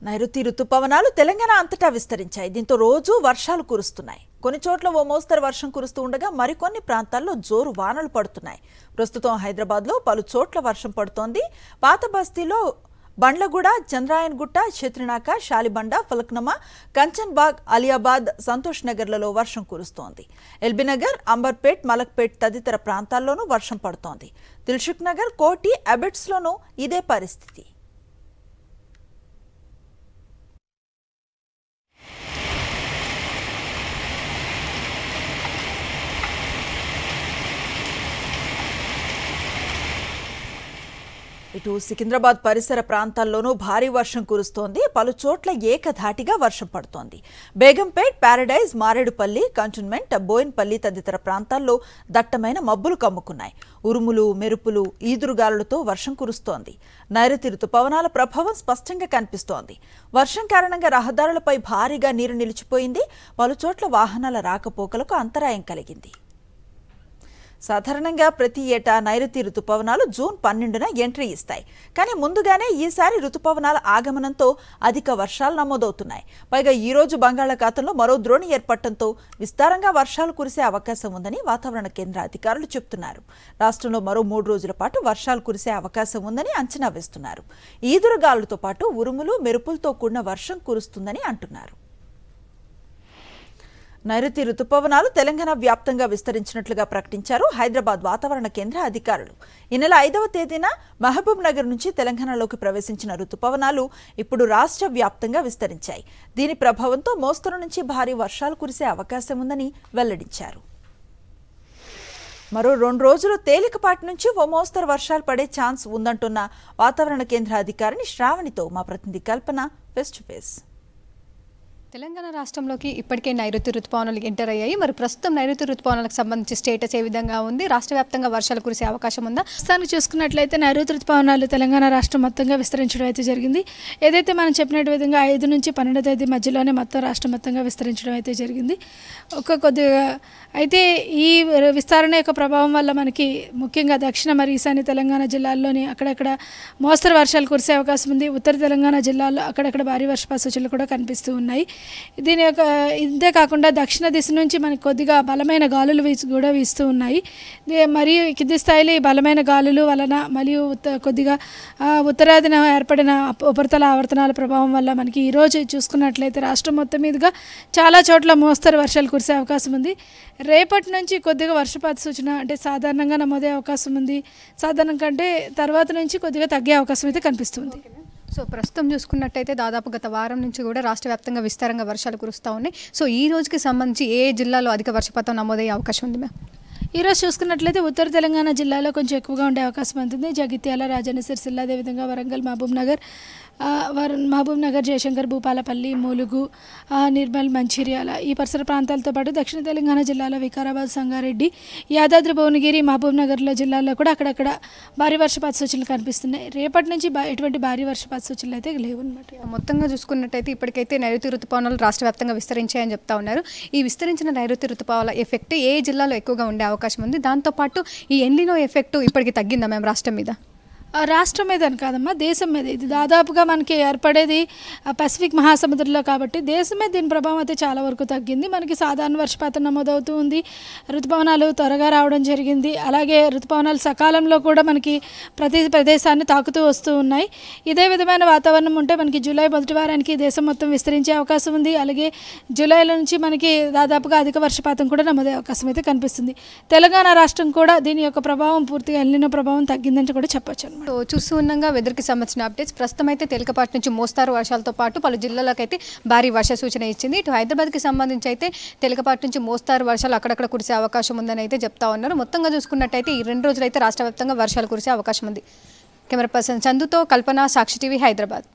నైరుతి రుతుపవనాలు తెలంగాణ అంతటా విస్తరించాయి. దీంతో రోజు వర్షాలు కురుస్తున్నాయి. కొన్ని చోట్ల ఓ మోస్తరు వర్షం కురుస్తూ ఉండగా మరికొన్ని ప్రాంతాల్లో జోరు వానలు పడుతున్నాయి. ప్రస్తుతం హైదరాబాద్లో పలు చోట్ల వర్షం పడుతోంది. పాత బస్తీలో బండ్లగూడ, చంద్రాయన్గుట్ట, శత్రినాక, షాలిబండ, ఫలక్నమా, కంచన్బాగ్, అలియాబాద్, సంతోష్ నగర్లలో వర్షం కురుస్తోంది. ఎల్బీనగర్, అంబర్పేట్, మలక్పేట్ తదితర ప్రాంతాల్లోనూ వర్షం పడుతోంది. దిల్సుఖ్ నగర్, కోటి, అబిడ్స్లోనూ ఇదే పరిస్థితి. ఇటు సికింద్రాబాద్ పరిసర ప్రాంతాల్లోనూ భారీ వర్షం కురుస్తోంది. పలు చోట్ల ఏకధాటిగా వర్షం పడుతోంది. బేగంపేట్, ప్యారడైజ్, మారేడుపల్లి, కంటోన్మెంట్, బోయిన్పల్లి తదితర ప్రాంతాల్లో దట్టమైన మబ్బులు కమ్ముకున్నాయి. ఉరుములు, మెరుపులు, ఈదురుగాలులతో వర్షం కురుస్తోంది. నైరుతి రుతుపవనాల ప్రభావం స్పష్టంగా కనిపిస్తోంది. వర్షం కారణంగా రహదారులపై భారీగా నీరు నిలిచిపోయింది. పలు చోట్ల వాహనాల రాకపోకలకు అంతరాయం కలిగింది. సాధారణంగా ప్రతి ఏటా నైరుతి రుతుపవనాలు జూన్ 12న ఎంట్రీ ఇస్తాయి. కానీ ముందుగానే ఈసారి రుతుపవనాల ఆగమనంతో అధిక వర్షాలు నమోదవుతున్నాయి. పైగా ఈ రోజు బంగాళాఖాతంలో మరో ద్రోణి ఏర్పడటంతో విస్తారంగా వర్షాలు కురిసే అవకాశం ఉందని వాతావరణ కేంద్ర అధికారులు చెబుతున్నారు. రాష్ట్రంలో మరో 3 రోజుల పాటు వర్షాలు కురిసే అవకాశం ఉందని అంచనా వేస్తున్నారు. ఈదురుగాలులతో పాటు ఉరుములు, మెరుపులతో కూడిన వర్షం కురుస్తుందని అంటున్నారు. నైరుతి రుతుపవనాలు తెలంగాణ వ్యాప్తంగా విస్తరించినట్లుగా ప్రకటించారు హైదరాబాద్ వాతావరణ కేంద్ర అధికారులు. ఈ నెల 5వ తేదీన మహబూబ్ నగర్ నుంచి తెలంగాణలోకి ప్రవేశించిన రుతుపవనాలు ఇప్పుడు రాష్ట్ర వ్యాప్తంగా విస్తరించాయి. దీని ప్రభావంతో మోస్తరు నుంచి భారీ వర్షాలు కురిసే అవకాశం ఉందని వెల్లడించారు. మరో 2 రోజులు తేలికపాటి నుంచి ఓ మోస్తరు వర్షాలు పడే ఛాన్స్ ఉందంటున్న వాతావరణ కేంద్ర అధికారిని శ్రావణితో మా ప్రతినిధి కల్పన ఫేస్ టు ఫేస్. తెలంగాణ రాష్ట్రంలోకి ఇప్పటికే నైరుతి రుతుపవనాలు ఎంటర్ అయ్యాయి. మరి ప్రస్తుతం నైరుతి రుతుపవనాలకు సంబంధించి స్టేటస్ ఏ విధంగా ఉంది? రాష్ట్ర వ్యాప్తంగా వర్షాలు కురిసే అవకాశం ఉందా? ప్రస్తుతానికి చూసుకున్నట్లయితే నైరుతి రుతుపవనాలు తెలంగాణ రాష్ట్రం మొత్తంగా విస్తరించడం అయితే జరిగింది. ఏదైతే మనం చెప్పినట్టు విధంగా 5 నుంచి 12వ తేదీ మధ్యలోనే మొత్తం రాష్ట్రం మొత్తంగా విస్తరించడం అయితే జరిగింది. కొద్దిగా అయితే ఈ విస్తరణ యొక్క ప్రభావం వల్ల మనకి ముఖ్యంగా దక్షిణ మరియు ఈశాన్య తెలంగాణ జిల్లాల్లోని అక్కడక్కడ మోస్తరు వర్షాలు కురిసే అవకాశం ఉంది. ఉత్తర తెలంగాణ జిల్లాల్లో అక్కడక్కడ భారీ వర్షపాత సూచనలు కూడా కనిపిస్తూ ఉన్నాయి. దీని యొక్క ఇంతే కాకుండా దక్షిణ దిశ నుంచి మనకి కొద్దిగా బలమైన గాలులు కూడా వీస్తూ ఉన్నాయి. మరియు కింది స్థాయిలో ఈ బలమైన గాలులు వలన మరియు కొద్దిగా ఉత్తరాదిన ఏర్పడిన ఉపరితల ఆవర్తనాల ప్రభావం వల్ల మనకి ఈరోజు చూసుకున్నట్లయితే రాష్ట్రం మొత్తం మీదుగా చాలా చోట్ల మోస్తరు వర్షాలు కురిసే అవకాశం ఉంది. రేపటి నుంచి కొద్దిగా వర్షపాత సూచన అంటే సాధారణంగా నమోదే అవకాశం ఉంది. సాధారణం కంటే తర్వాత నుంచి కొద్దిగా తగ్గే అవకాశం అయితే కనిపిస్తుంది. సో ప్రస్తుతం చూసుకున్నట్టయితే దాదాపు గత వారం నుంచి కూడా రాష్ట్ర వ్యాప్తంగా విస్తారంగా వర్షాలు కురుస్తూ ఉన్నాయి. సో ఈ రోజుకి సంబంధించి ఏ జిల్లాలో అధిక వర్షపాతం నమోదయ్యే అవకాశం ఉంది మ్యామ్? ఈరోజు చూసుకున్నట్లయితే ఉత్తర తెలంగాణ జిల్లాలో కొంచెం ఎక్కువగా ఉండే అవకాశం ఉంటుంది. జగిత్యాల, రాజన్న సిరిసిల్ల, అదేవిధంగా వరంగల్, మహబూబ్ నగర్, జయశంకర్, భూపాలపల్లి, ములుగు, నిర్మల్, మంచిర్యాల ఈ పరిసర ప్రాంతాలతో పాటు దక్షిణ తెలంగాణ జిల్లాలో వికారాబాద్, సంగారెడ్డి, యాదాద్రి, భువనగిరి, మహబూబ్ నగర్లో జిల్లాల్లో కూడా అక్కడక్కడ భారీ వర్షపాత సూచనలు కనిపిస్తున్నాయి. రేపటి నుంచి ఎటువంటి భారీ వర్షపాత సూచనలు అయితే లేవు అనమాట. మొత్తంగా చూసుకున్నట్టయితే ఇప్పటికైతే నైరుతి రుతుపవనాలు రాష్ట్ర వ్యాప్తంగా విస్తరించాయని చెప్తా ఉన్నారు. ఈ విస్తరించిన నైరుతి రుతుపవనాల ఎఫెక్ట్ ఏ జిల్లాలో ఎక్కువగా ఉండే అవకాశం ఉంది? దాంతోపాటు ఈ ఎల్నినో ఎఫెక్ట్ ఇప్పటికి తగ్గిందా మేము రాష్ట్రం మీద? రాష్ట్రం మీద అని కాదమ్మా, దేశం మీద. ఇది దాదాపుగా మనకి ఏర్పడేది పసిఫిక్ మహాసముద్రంలో కాబట్టి దేశం మీద దీని ప్రభావం అయితే చాలా వరకు తగ్గింది. మనకి సాధారణ వర్షపాతం నమోదవుతూ ఉంది. ఋతుపవనాలు త్వరగా రావడం జరిగింది. అలాగే ఋతుపవనాలు సకాలంలో కూడా మనకి ప్రతి ప్రదేశాన్ని తాకుతూ వస్తూ ఉన్నాయి. ఇదే విధమైన వాతావరణం ఉంటే మనకి జూలై మొదటి వారానికి దేశం మొత్తం విస్తరించే అవకాశం ఉంది. అలాగే జూలైలో నుంచి మనకి దాదాపుగా అధిక వర్షపాతం కూడా నమోదే అవకాశం అయితే కనిపిస్తుంది. తెలంగాణ రాష్ట్రం కూడా దీని యొక్క ప్రభావం పూర్తిగా ఎల్నినో ప్రభావం తగ్గిందంటే కూడా చెప్పొచ్చు. సో చూస్తూ ఉండగా వెదర్కి సంబంధించిన అప్డేట్స్ ప్రస్తుతం అయితే తేలికపాటి నుంచి మోస్తారు వర్షాలతో పాటు పలు జిల్లాలకైతే భారీ వర్ష సూచన ఇచ్చింది. ఇటు హైదరాబాద్కి సంబంధించి అయితే తేలికపాటి నుంచి మోస్తారు వర్షాలు అక్కడక్కడ కురిసే అవకాశం ఉందని అయితే చెప్తా ఉన్నారు. మొత్తంగా చూసుకున్నట్టయితే ఈ 2 రోజులు అయితే రాష్ట్ర వ్యాప్తంగా వర్షాలు కురిసే అవకాశం ఉంది. కెమెరా పర్సన్ చందుతో కల్పన, సాక్షి టీవీ, హైదరాబాద్.